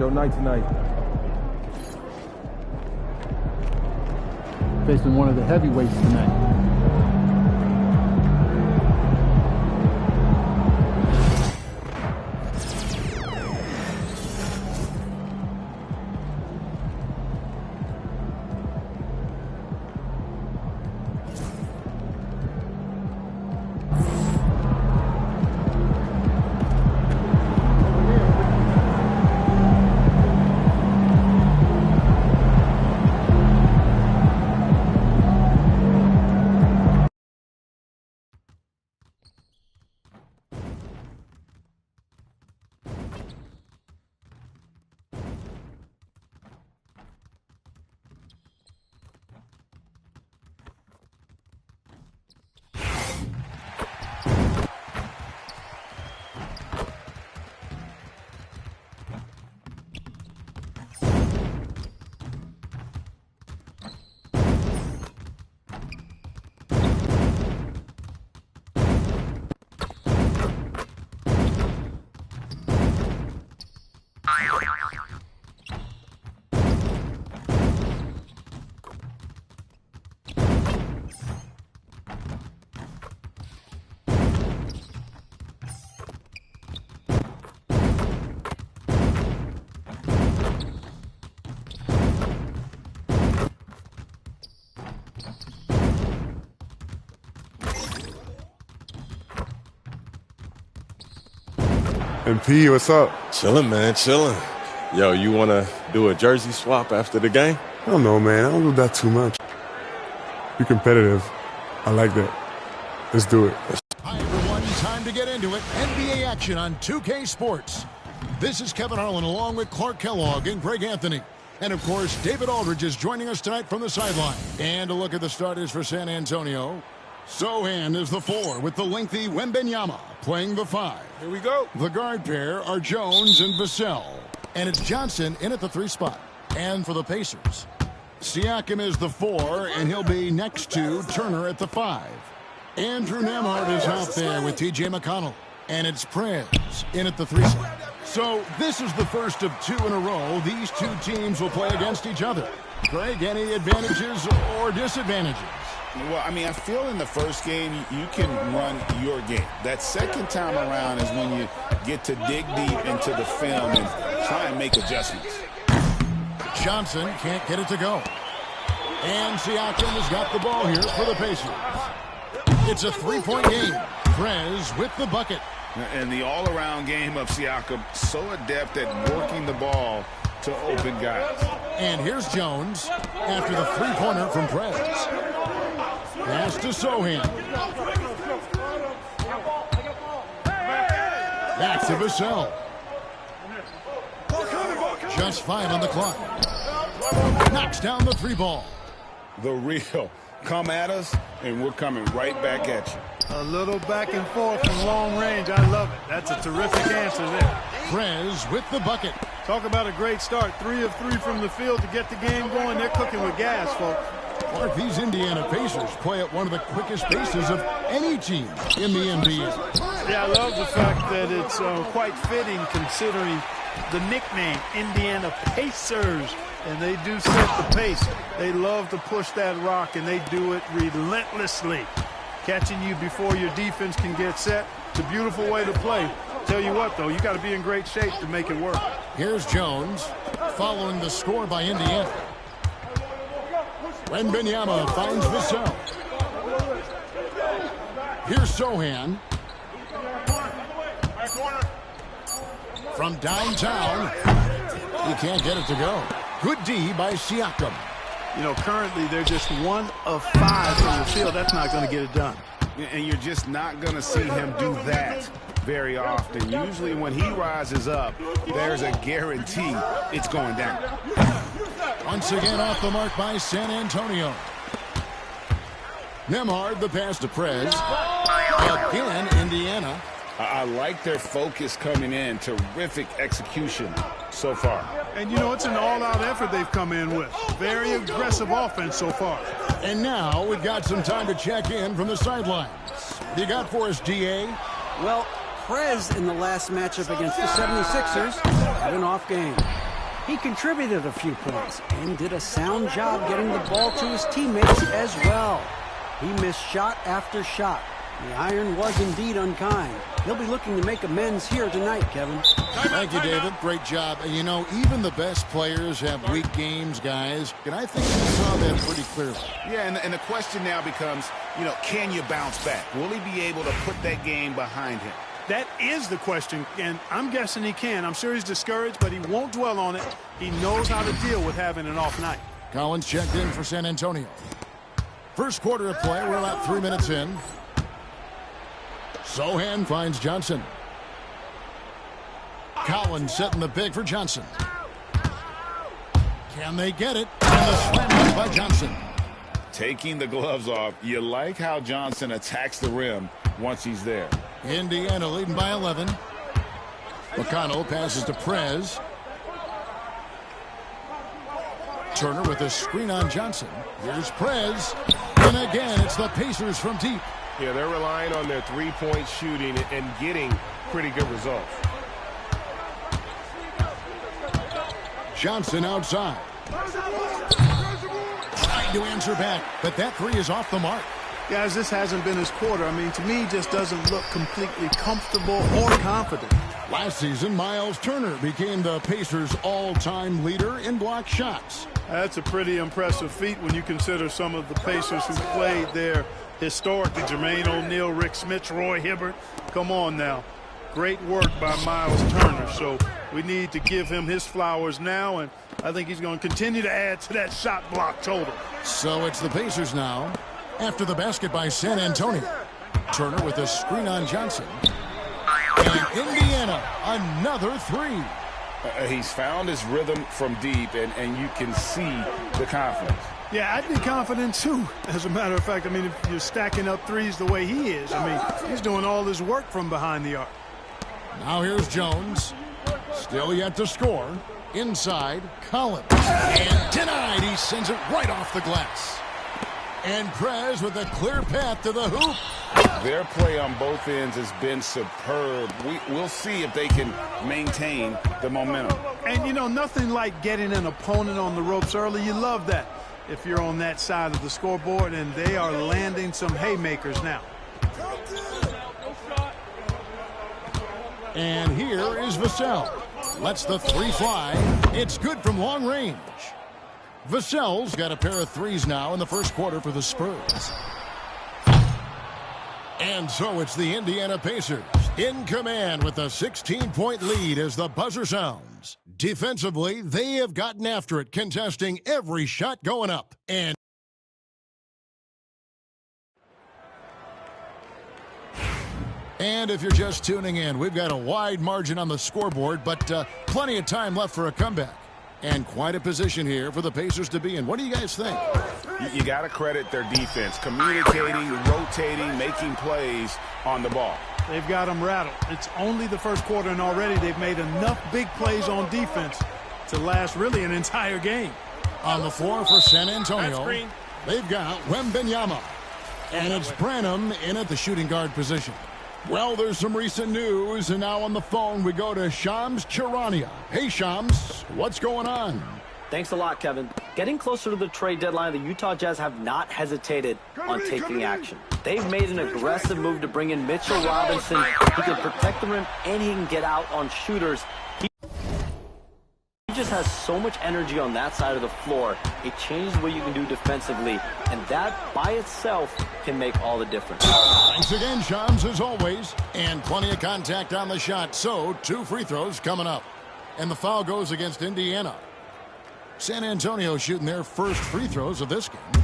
Show night tonight. Facing one of the heavyweights tonight. And P, what's up? Chilling, man, chilling. Yo, you want to do a jersey swap after the game? I don't know, man. I don't do that too much. Be competitive. I like that. Let's do it. Hi, everyone. Time to get into it. NBA action on 2K Sports. This is Kevin Harlan along with Clark Kellogg and Greg Anthony. And, of course, David Aldridge is joining us tonight from the sideline. And a look at the starters for San Antonio. Sohan is the 4 with the lengthy Wembanyama playing the 5. Here we go. The guard pair are Jones and Vassell. And it's Johnson in at the 3 spot. And for the Pacers, Siakam is the 4, and he'll be next to Turner at the 5. Andrew Nembhard is out there with T.J. McConnell. And it's Prez in at the 3 spot. So this is the first of 2 in a row. These 2 teams will play against each other. Greg, any advantages or disadvantages? Well, I mean, I feel in the first game, you can run your game. That second time around is when you get to dig deep into the film and try and make adjustments. Johnson can't get it to go. And Siakam has got the ball here for the Pacers. It's a 3-point game. Prez with the bucket. And the all-around game of Siakam, so adept at working the ball to open guys. And here's Jones after the 3-pointer from Prez. Pass to Sohan. Back to Vassell. Just 5 on the clock. Knocks down the 3 ball. The real. Come at us, and we're coming right back at you. A little back and forth from long range. I love it. That's a terrific answer there. Prez with the bucket. Talk about a great start. 3 of 3 from the field to get the game going. They're cooking with gas, folks. Mark, these Indiana Pacers play at one of the quickest paces of any team in the NBA. Yeah, I love the fact that it's quite fitting considering the nickname, Indiana Pacers. And they do set the pace. They love to push that rock, and they do it relentlessly. Catching you before your defense can get set. It's a beautiful way to play. Tell you what, though, you got to be in great shape to make it work. Here's Jones following the score by Indiana. Wembanyama finds Vassell. Here's Sohan. From downtown, he can't get it to go. Good D by Siakam. You know, currently they're just 1 of 5 from the field. That's not going to get it done. And you're just not going to see him do that very often. Usually when he rises up, there's a guarantee it's going down. Once again off the mark by San Antonio. Nembhard, the pass to Prez. Again, Indiana. I like their focus coming in. Terrific execution so far. And, you know, it's an all-out effort they've come in with. Very aggressive offense so far. And now we've got some time to check in from the sidelines. You got for us, D.A.? Well, Prez in the last matchup against the 76ers had an off game. He contributed a few points and did a sound job getting the ball to his teammates as well. He missed shot after shot. The iron was indeed unkind. He'll be looking to make amends here tonight, Kevin. Thank you, David. Great job. You know, even the best players have weak games, guys. And I think you saw that pretty clearly. Yeah, and the question now becomes, you know, can you bounce back? Will he be able to put that game behind him? That is the question, and I'm guessing he can. I'm sure he's discouraged, but he won't dwell on it. He knows how to deal with having an off night. Collins checked in for San Antonio. First quarter of play. We're about 3 minutes in. Sohan finds Johnson. Collins setting the pick for Johnson. Can they get it? And the slam dunk by Johnson. Taking the gloves off. You like how Johnson attacks the rim once he's there. Indiana leading by 11. McConnell passes to Prez. Turner with a screen on Johnson. Here's Prez. And again, it's the Pacers from deep. Yeah, they're relying on their three-point shooting and getting pretty good results. Johnson outside. Trying to answer back, but that three is off the mark. Guys, this hasn't been his quarter. I mean, to me, he just doesn't look completely comfortable or confident. Last season, Miles Turner became the Pacers' all-time leader in block shots. That's a pretty impressive feat when you consider some of the Pacers who played there historically. Jermaine O'Neal, Rick Smith, Roy Hibbert. Come on now. Great work by Miles Turner. So we need to give him his flowers now, and I think he's going to continue to add to that shot block total. So it's the Pacers now. After the basket by San Antonio. Turner with a screen on Johnson. And Indiana, another three. He's found his rhythm from deep, and you can see the confidence. Yeah, I'd be confident, too. As a matter of fact, I mean, if you're stacking up threes the way he is, I mean, he's doing all this work from behind the arc. Now here's Jones. Still yet to score. Inside, Collins. And denied. He sends it right off the glass. And Prez with a clear path to the hoop. Their play on both ends has been superb. We'll see if they can maintain the momentum. And, you know, nothing like getting an opponent on the ropes early. You love that if you're on that side of the scoreboard, and they are landing some haymakers now. And here is Vassell. Lets the three fly. It's good from long range. Vassell's got a pair of threes now in the first quarter for the Spurs. And so it's the Indiana Pacers in command with a 16-point lead as the buzzer sounds. Defensively, they have gotten after it, contesting every shot going up. And if you're just tuning in, we've got a wide margin on the scoreboard, but plenty of time left for a comeback. And quite a position here for the Pacers to be in. What do you guys think? You got to credit their defense. Communicating, rotating, making plays on the ball. They've got them rattled. It's only the first quarter, and already they've made enough big plays on defense to last really an entire game. On the floor for San Antonio, they've got Wembanyama. And it's Branham in at the shooting guard position. Well, there's some recent news, and now on the phone we go to Shams Charania. Hey, Shams, what's going on? Thanks a lot, Kevin. Getting closer to the trade deadline, the Utah Jazz have not hesitated on taking action. They've made an aggressive move to bring in Mitchell Robinson. He can protect the rim, and he can get out on shooters. He just has so much energy on that side of the floor. It changes what you can do defensively, and that by itself can make all the difference. Thanks again, Shams, as always. And plenty of contact on the shot, so 2 free throws coming up. And the foul goes against Indiana. San Antonio shooting their first free throws of this game.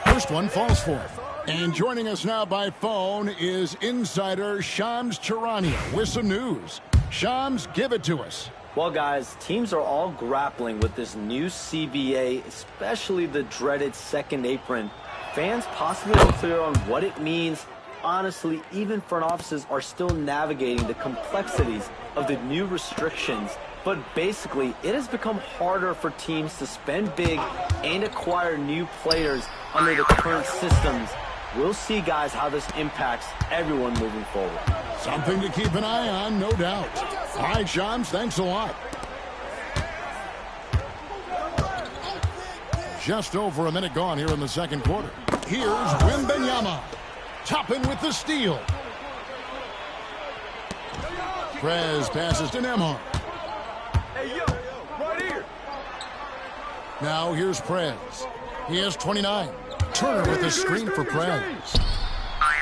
First one falls for him. And joining us now by phone is insider Shams Charania with some news. Shams, give it to us. Well, guys, teams are all grappling with this new CBA, especially the dreaded second apron. Fans possibly unclear on what it means. Honestly, even front offices are still navigating the complexities of the new restrictions. But basically, it has become harder for teams to spend big and acquire new players under the current systems. We'll see, guys, how this impacts everyone moving forward. Something to keep an eye on, no doubt. All right, Shams, thanks a lot. Just over a minute gone here in the second quarter. Here's Wembanyama. Toppin with the steal. Prez passes to Nembhard. Hey, yo, right here. Now here's Prez. He has 29. Turner with the screen for Prez.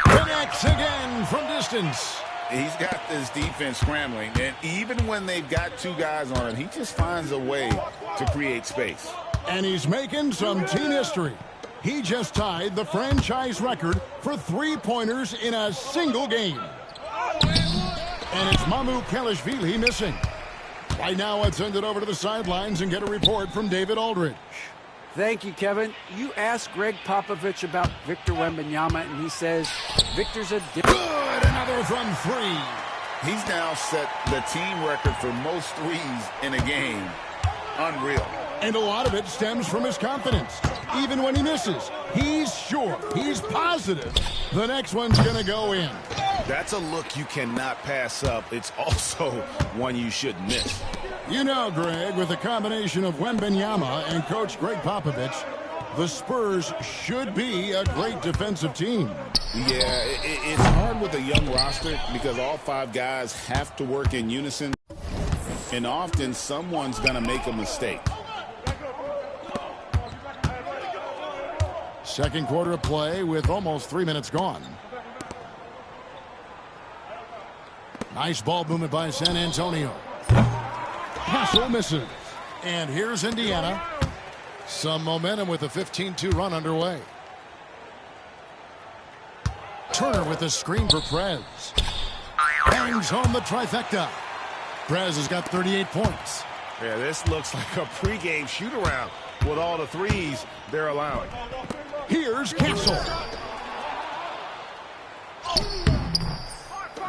Connects again from distance. He's got this defense scrambling, and even when they've got two guys on him, he just finds a way to create space. And he's making some team history. He just tied the franchise record for three-pointers in a single game. And it's Mamu Kelishvili missing. Right now, let's send it over to the sidelines and get a report from David Aldridge. Thank you, Kevin. You asked Greg Popovich about Victor Wembanyama, and he says Victor's a Good, another from three. He's now set the team record for most threes in a game. Unreal. And a lot of it stems from his confidence. Even when he misses, he's sure, he's positive the next one's going to go in. That's a look you cannot pass up. It's also one you shouldn't miss. You know, Greg, with the combination of Wembanyama and Coach Greg Popovich, the Spurs should be a great defensive team. Yeah, it's hard with a young roster because all five guys have to work in unison, and often someone's going to make a mistake. Second quarter of play with almost 3 minutes gone. Nice ball movement by San Antonio. Castle misses. And here's Indiana. Some momentum with a 15-2 run underway. Turner with a screen for Prez. Bangs home the trifecta. Prez has got 38 points. Yeah, this looks like a pregame shoot-around with all the threes they're allowing. Here's Castle.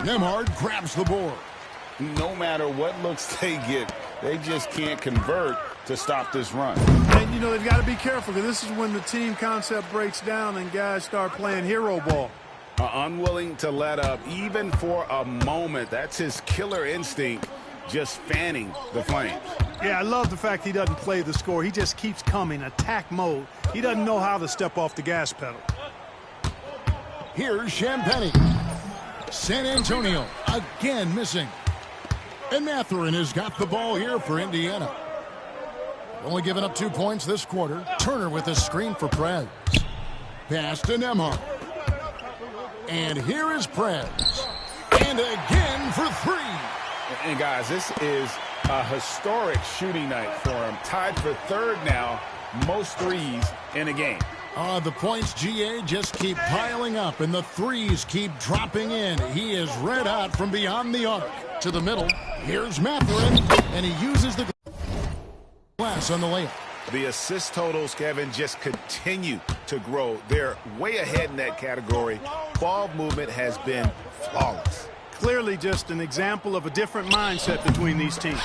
Nembhard grabs the board. No matter what looks they get, they just can't convert to stop this run. And, you know, they've got to be careful because this is when the team concept breaks down and guys start playing hero ball. Unwilling to let up even for a moment. That's his killer instinct, just fanning the flames. Yeah, I love the fact he doesn't play the score. He just keeps coming, attack mode. He doesn't know how to step off the gas pedal. Here's Champagny. San Antonio again missing. And Mathurin has got the ball here for Indiana. Only giving up 2 points this quarter. Turner with a screen for Prez. Pass to Nembhard. And here is Prez. And again for three. And guys, this is a historic shooting night for him. Tied for third now, most threes in a game. The points, GA, just keep piling up, and the threes keep dropping in. He is red hot from beyond the arc. To the middle, here's Mathurin, and he uses the glass on the layup. The assist totals, Kevin, just continue to grow. They're way ahead in that category. Ball movement has been flawless. Clearly just an example of a different mindset between these teams.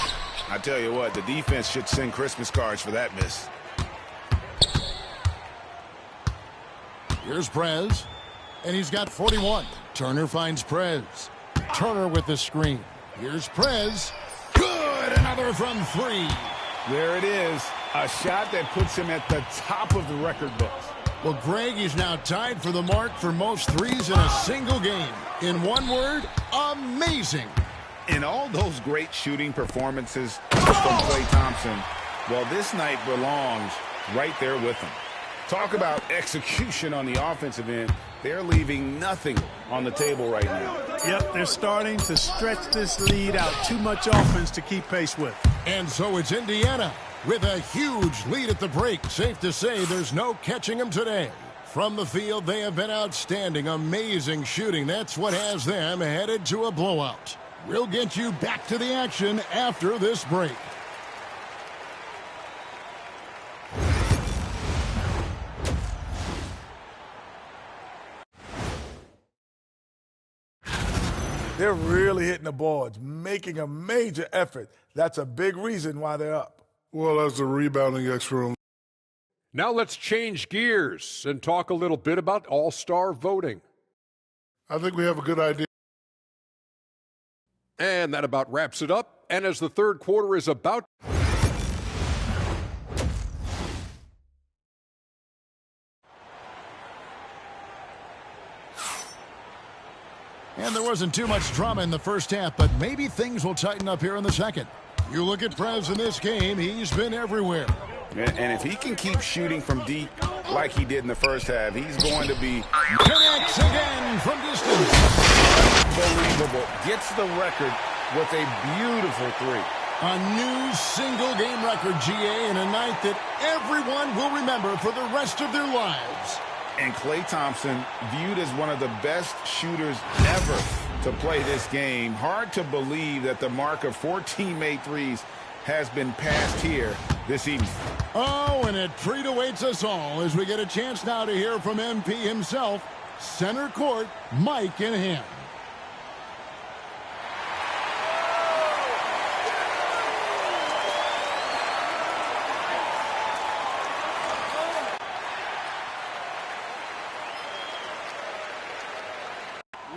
I tell you what, the defense should send Christmas cards for that miss. Here's Prez, and he's got 41. Turner finds Prez. Turner with the screen. Here's Prez. Good! Another from three. There it is. A shot that puts him at the top of the record books. Well, Greg is now tied for the mark for most threes in a single game. In one word, amazing. In all those great shooting performances from Klay Thompson, well, this night belongs right there with him. Talk about execution on the offensive end. They're leaving nothing on the table right now. Yep, they're starting to stretch this lead out. Too much offense to keep pace with. And so it's Indiana with a huge lead at the break. Safe to say there's no catching them today. From the field, they have been outstanding. Amazing shooting. That's what has them headed to a blowout. We'll get you back to the action after this break. They're really hitting the boards, making a major effort. That's a big reason why they're up. Well, as the rebounding expert. Now let's change gears and talk a little bit about all-star voting. I think we have a good idea. And that about wraps it up. And as the third quarter is about... And there wasn't too much drama in the first half, but maybe things will tighten up here in the second. You look at Prez in this game, he's been everywhere. And if he can keep shooting from deep like he did in the first half, he's going to be... Connects again from distance. Unbelievable. Gets the record with a beautiful three. A new single-game record, GA, in a night that everyone will remember for the rest of their lives. And Klay Thompson, viewed as one of the best shooters ever to play this game. Hard to believe that the mark of 4 teammate threes has been passed here this evening. Oh, and a treat awaits us all as we get a chance now to hear from MP himself. Center court, Mike in hand.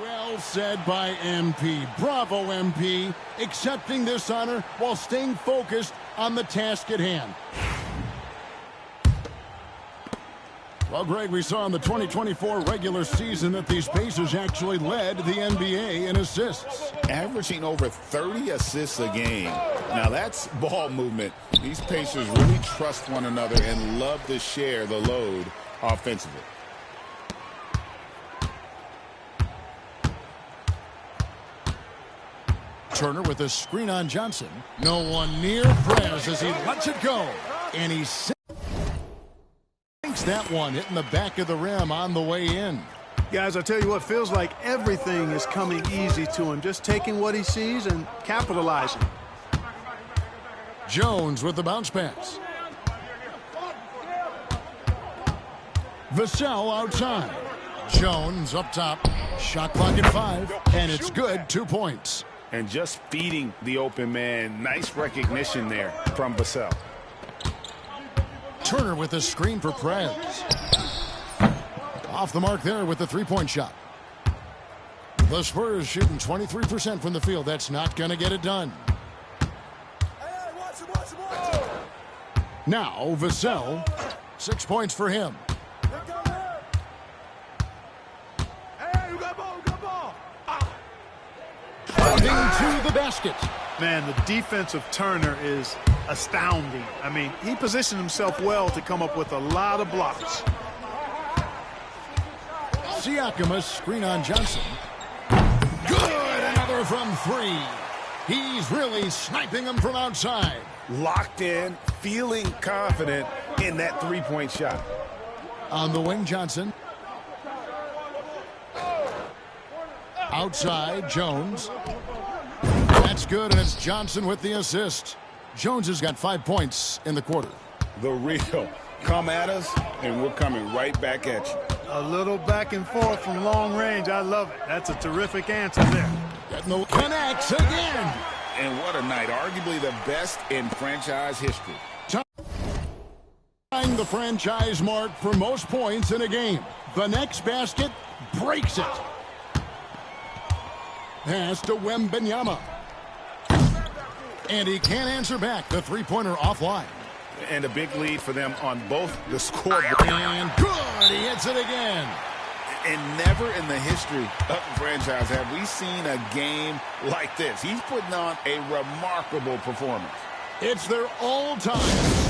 Well said by MP. Bravo, MP. Accepting this honor while staying focused on the task at hand. Well, Greg, we saw in the 2024 regular season that these Pacers actually led the NBA in assists. Averaging over 30 assists a game. Now, that's ball movement. These Pacers really trust one another and love to share the load offensively. Turner with a screen on Johnson. No one near Prez as he lets it go. And he sinks that one, hitting the back of the rim on the way in. Guys, I tell you what, feels like everything is coming easy to him. Just taking what he sees and capitalizing. Jones with the bounce pass. Vassell outside. Jones up top. Shot clock at 5. And it's good. 2 points. And just feeding the open man. Nice recognition there from Vassell. Turner with a screen for Prez. Off the mark there with the three-point shot. The Spurs shooting 23% from the field. That's not going to get it done. Now Vassell. 6 points for him. To the basket. Man, the defense of Turner is astounding. I mean, he positioned himself well to come up with a lot of blocks. Siakam, a screen on Johnson. Good, another from 3. He's really sniping them from outside. Locked in, feeling confident in that three-point shot. On the wing, Johnson. Outside, Jones. That's good, and it's Johnson with the assist. Jones has got 5 points in the quarter. The real. Come at us, and we're coming right back at you. A little back and forth from long range. I love it. That's a terrific answer there. Connects again. And what a night. Arguably the best in franchise history. Tying the franchise mark for most points in a game. The next basket breaks it. Pass to Wembanyama. And he can't answer back. The three-pointer offline. And a big lead for them on both the scoreboard. And good. He hits it again. And never in the history of the franchise have we seen a game like this. He's putting on a remarkable performance. It's their all-time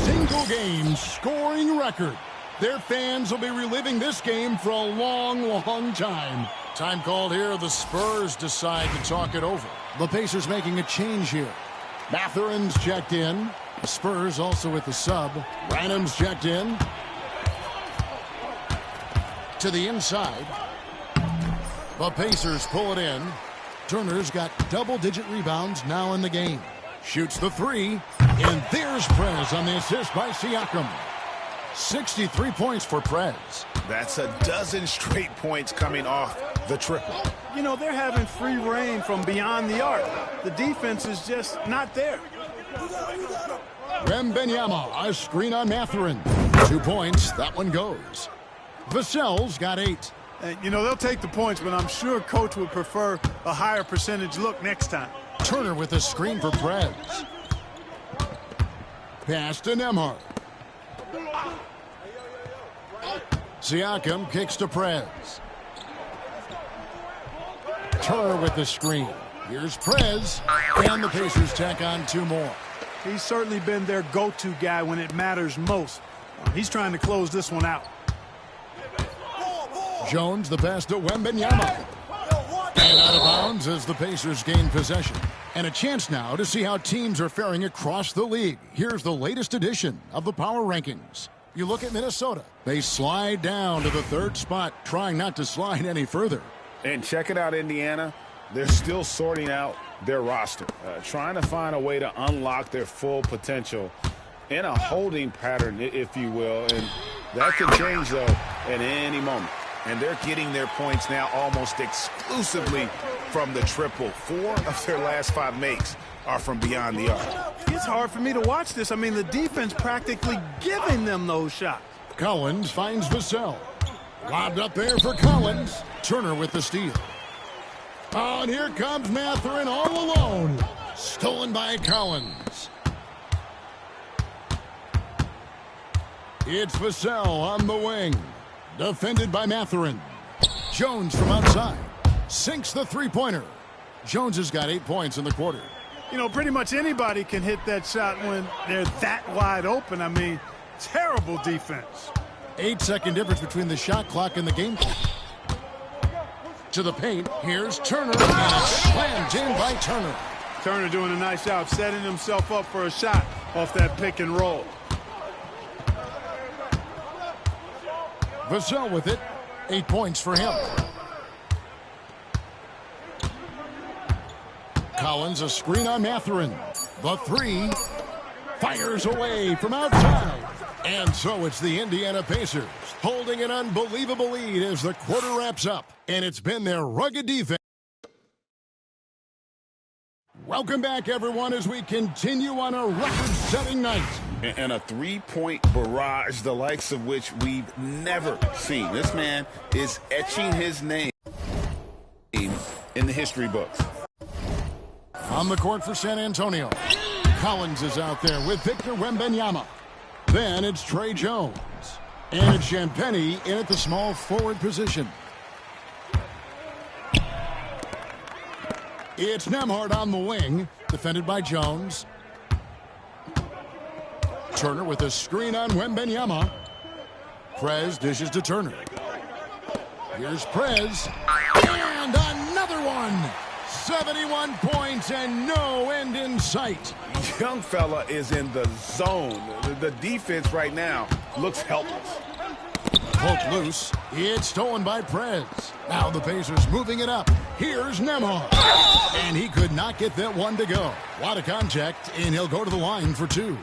single-game scoring record. Their fans will be reliving this game for a long, long time. Time called here. The Spurs decide to talk it over. The Pacers making a change here. Mathurin's checked in. The Spurs also with the sub. Branham's checked in. To the inside. The Pacers pull it in. Turner's got double-digit rebounds now in the game. Shoots the 3. And there's Prez on the assist by Siakam. 63 points for Prez. That's a dozen straight points coming off the triple. You know, they're having free reign from beyond the arc. The defense is just not there. Wembanyama, a screen on Mathurin. 2 points. That one goes. Vassell's got 8. And, you know, they'll take the points, but I'm sure Coach would prefer a higher percentage look next time. Turner with a screen for Prez. Pass to Nembhard. Siakam kicks to Prez. Turner with the screen. Here's Prez, and the Pacers tack on 2 more. He's certainly been their go-to guy when it matters most. He's trying to close this one out. Jones, the pass to Wembanyama. And out of bounds as the Pacers gain possession. And a chance now to see how teams are faring across the league. Here's the latest edition of the Power Rankings. You look at Minnesota. They slide down to the 3rd spot, trying not to slide any further. And check it out, Indiana. They're still sorting out their roster, trying to find a way to unlock their full potential in a holding pattern, if you will. And that can change, though, at any moment. And they're getting their points now almost exclusively from the triple. 4 of their last 5 makes are from beyond the arc. It's hard for me to watch this. I mean, the defense practically giving them those shots. Collins finds Vassell. Lobbed up there for Collins. Turner with the steal. Oh, and here comes Mathurin all alone. Stolen by Collins. It's Vassell on the wing. Defended by Mathurin. Jones from outside. Sinks the three-pointer. Jones has got 8 points in the quarter. You know, pretty much anybody can hit that shot when they're that wide open. I mean, terrible defense. 8-second difference between the shot clock and the game clock. To the paint. Here's Turner. And it's slammed in by Turner. Turner doing a nice job setting himself up for a shot off that pick and roll. Vassell with it. 8 points for him. Collins, a screen on Mathurin. The 3 fires away from outside. And so it's the Indiana Pacers holding an unbelievable lead as the quarter wraps up. And it's been their rugged defense. Welcome back, everyone, as we continue on a record-setting night. And a 3-point barrage, the likes of which we've never seen. This man is etching his name in the history books. On the court for San Antonio. Collins is out there with Victor Wembanyama. Then it's Trey Jones. And it's Champagnie in at the small forward position. It's Nembhard on the wing, defended by Jones. Turner with a screen on Wembanyama. Prez dishes to Turner. Here's Prez. And another one. 71 points and no end in sight. Young fella is in the zone. The defense right now looks helpless. Poked loose. It's stolen by Prez. Now the Pacers moving it up. Here's Nembhard. And he could not get that one to go. A lot of contact, and he'll go to the line for 2.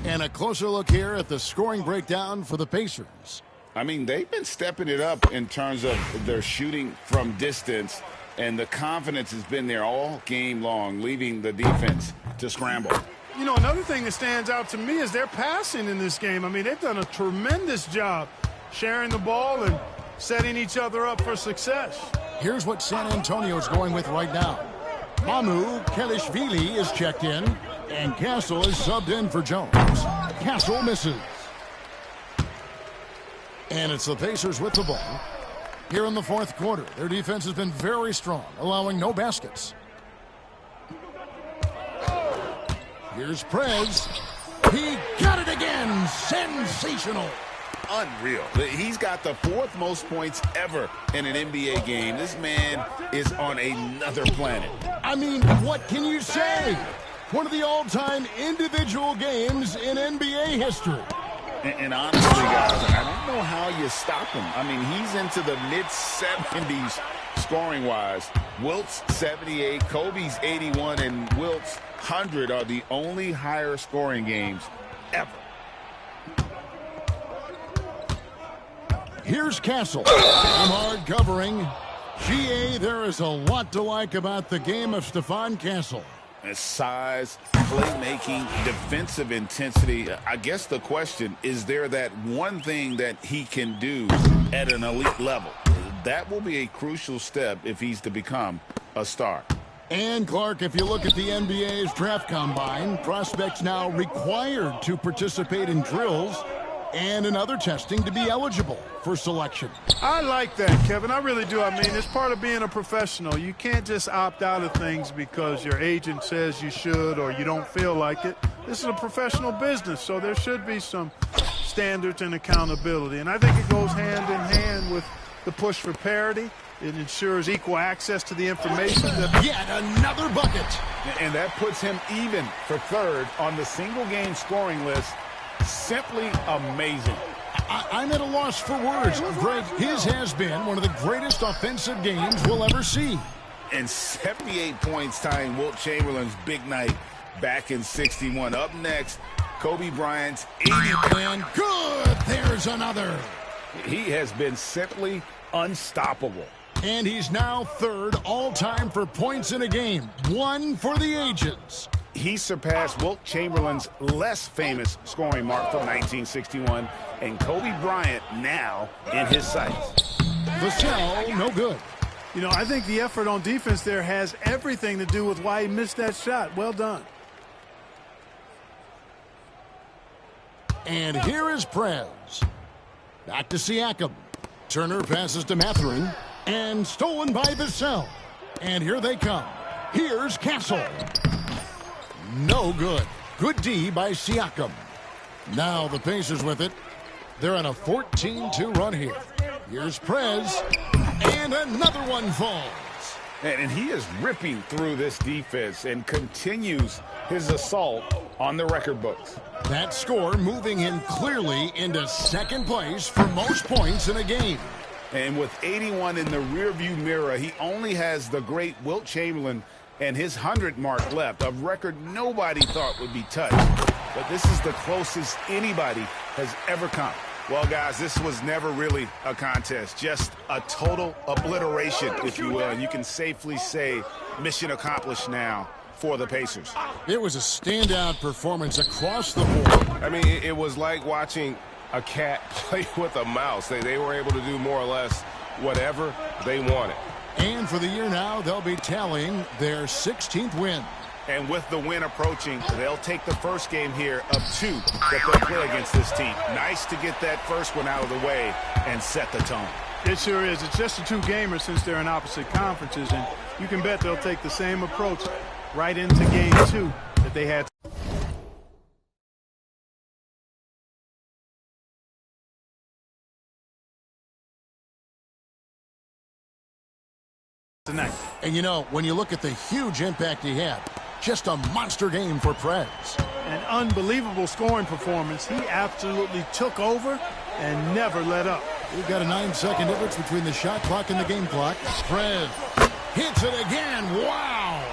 And a closer look here at the scoring breakdown for the Pacers. I mean, they've been stepping it up in terms of their shooting from distance, and the confidence has been there all game long, leaving the defense to scramble. You know, another thing that stands out to me is their passing in this game. I mean, they've done a tremendous job sharing the ball and setting each other up for success. Here's what San Antonio's going with right now. Mamu Kelishvili is checked in, and Castle is subbed in for Jones. Castle misses. And it's the Pacers with the ball. Here in the 4th quarter, their defense has been very strong, allowing no baskets. Here's Prez. He got it again. Sensational. Unreal. He's got the 4th most points ever in an NBA game. This man is on another planet. I mean, what can you say? One of the all-time individual games in NBA history. And honestly, guys, I don't know how you stop him. I mean, he's into the mid-70s scoring-wise. Wilt's 78, Kobe's 81, and Wilt's 100 are the only higher scoring games ever. Here's Castle. Hard covering. GA, there is a lot to like about the game of Stephon Castle. Size, playmaking, defensive intensity. I guess the question, is there that one thing that he can do at an elite level? That will be a crucial step if he's to become a star. And, Clark, if you look at the NBA's draft combine, prospects now required to participate in drills and in other testing to be eligible for selection. I like that, Kevin. I really do. I mean, it's part of being a professional. You can't just opt out of things because your agent says you should or you don't feel like it. This is a professional business, so there should be some standards and accountability. And I think it goes hand in hand with the push for parity. It ensures equal access to the information. Yet another bucket. And that puts him even for third on the single-game scoring list. Simply amazing. I'm at a loss for words. Greg, his has been one of the greatest offensive games we'll ever see. And 78 points tying Wilt Chamberlain's big night back in 61. Up next, Kobe Bryant's 80. And good. There's another. He has been simply unstoppable. And he's now third all-time for points in a game. One for the ages. He surpassed Wilt Chamberlain's less famous scoring mark from 1961, and Kobe Bryant now in his sights. Vassell, no good. You know, I think the effort on defense there has everything to do with why he missed that shot. Well done. And here is Prez. Back to Siakam. Turner passes to Mathurin. And stolen by Vassell. And here they come. Here's Castle. No good. Good D by Siakam. Now the Pacers with it. They're on a 14-2 run here. Here's Prez. And another one falls. And he is ripping through this defense and continues his assault on the record books. That score moving him clearly into second place for most points in a game. And with 81 in the rearview mirror, he only has the great Wilt Chamberlain and his 100 mark left, a record nobody thought would be touched. But this is the closest anybody has ever come. Well, guys, this was never really a contest, just a total obliteration, if you will. And you can safely say mission accomplished now for the Pacers. It was a standout performance across the board. I mean, it was like watching a cat play with a mouse. They were able to do more or less whatever they wanted. And for the year now, they'll be tallying their 16th win. And with the win approaching, they'll take the first game here of 2 that they'll play against this team. Nice to get that first one out of the way and set the tone. It sure is. It's just a 2-gamer since they're in opposite conferences, and you can bet they'll take the same approach right into game 2 that they had tonight. And you know, when you look at the huge impact he had, just a monster game for Prez. An unbelievable scoring performance. He absolutely took over and never let up. We've got a 9-second difference between the shot clock and the game clock. Prez hits it again. Wow!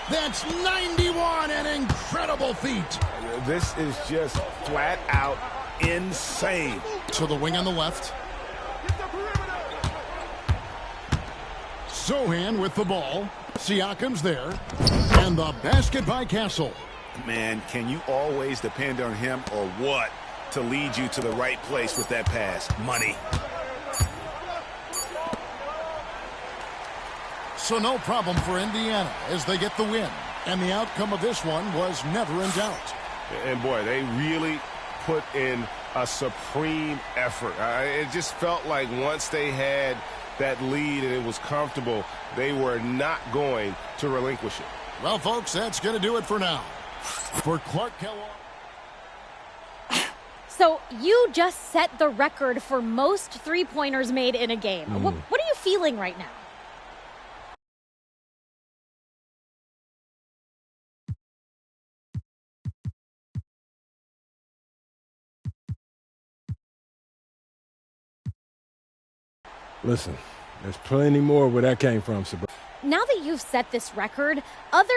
That's 91, an incredible feat. This is just flat out insane. To the wing on the left. Sohan with the ball. Siakam's there. And the basket by Castle. Man, can you always depend on him or what to lead you to the right place with that pass? Money. So no problem for Indiana as they get the win. And the outcome of this one was never in doubt. And, boy, they really put in a supreme effort. It just felt like once they had that lead and it was comfortable, they were not going to relinquish it. Well, folks, that's going to do it for now. For Clark Kellogg. So you just set the record for most three-pointers made in a game. What are you feeling right now? Listen, there's plenty more where that came from, Sabrina. Now that you've set this record, other...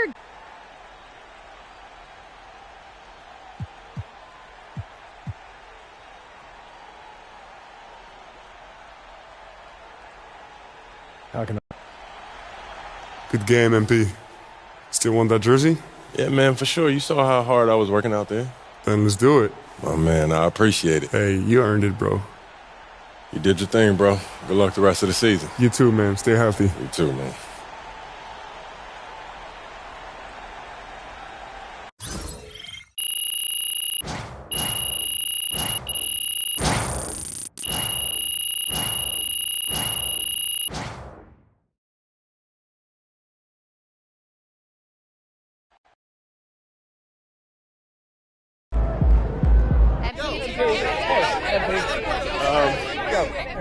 How can I? Good game, MP. Still want that jersey? Yeah, man, for sure. You saw how hard I was working out there. Then let's do it. Oh, man, I appreciate it. Hey, you earned it, bro. You did your thing, bro. Good luck the rest of the season. You too, man. Stay healthy. You too, man.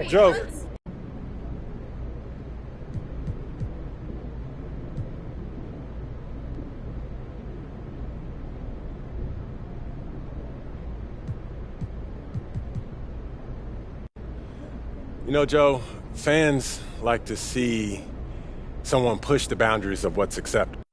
Joe. You know, Joe, fans like to see someone push the boundaries of what's acceptable.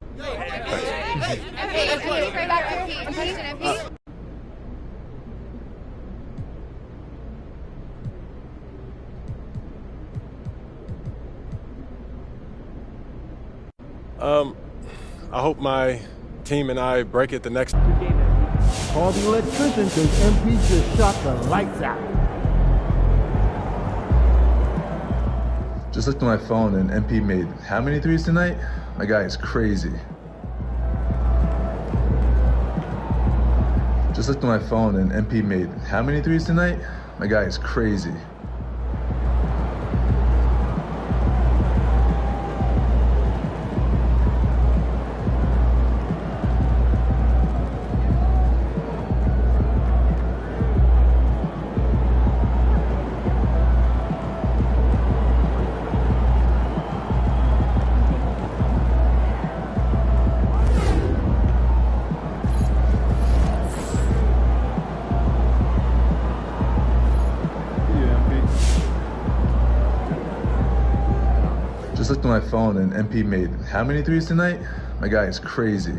I hope my team and I break it the next. Call the electrician because MP just shot the lights out. Just looked at my phone and MP made how many threes tonight? My guy is crazy. Just looked at my phone and MP made how many threes tonight? My guy is crazy. Just looked at my phone and MP made how many threes tonight? My guy is crazy.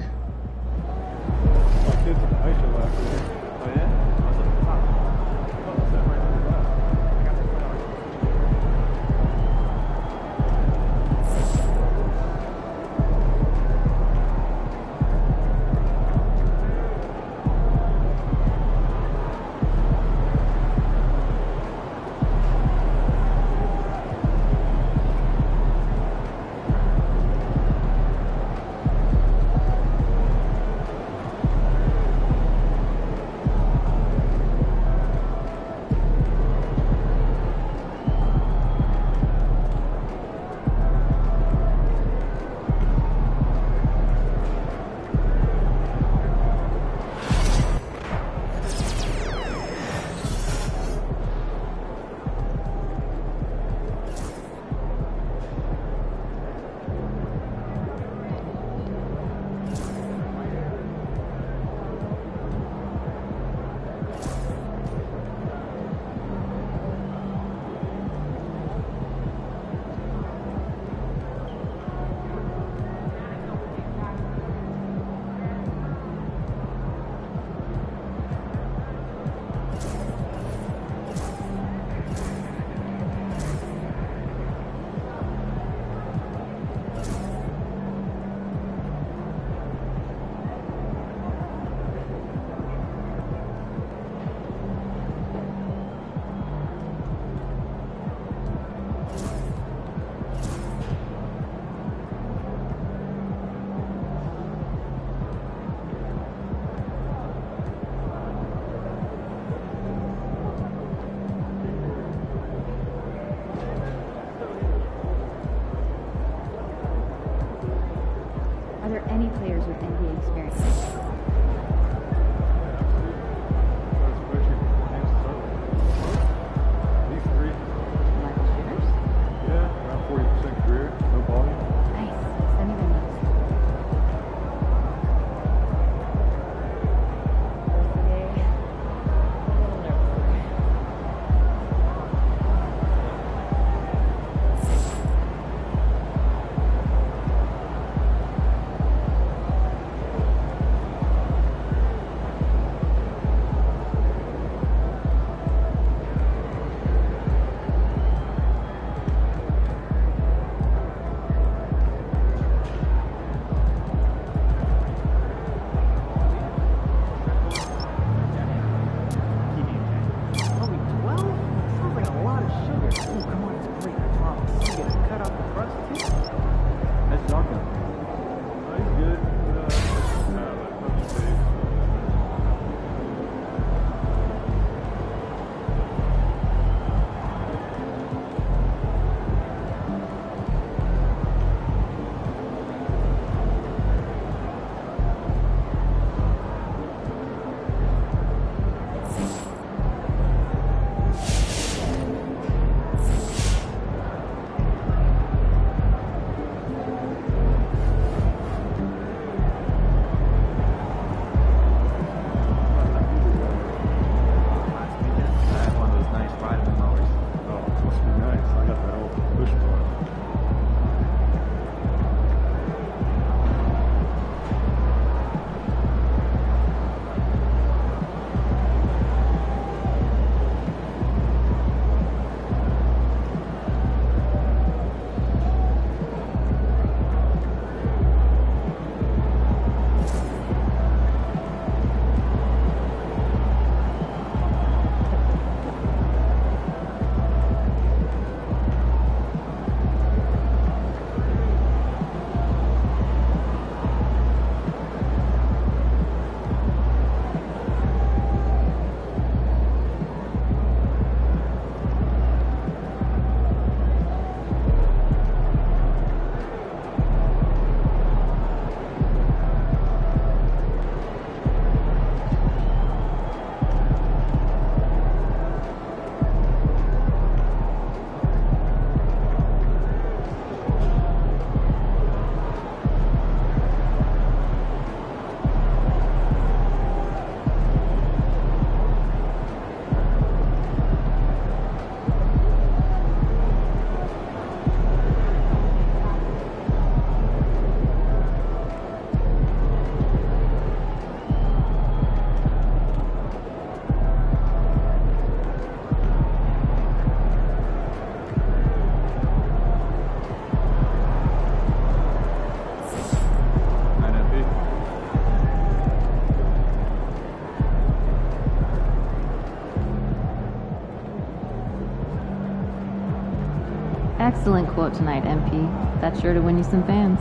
Excellent quote tonight, MP. That's sure to win you some fans.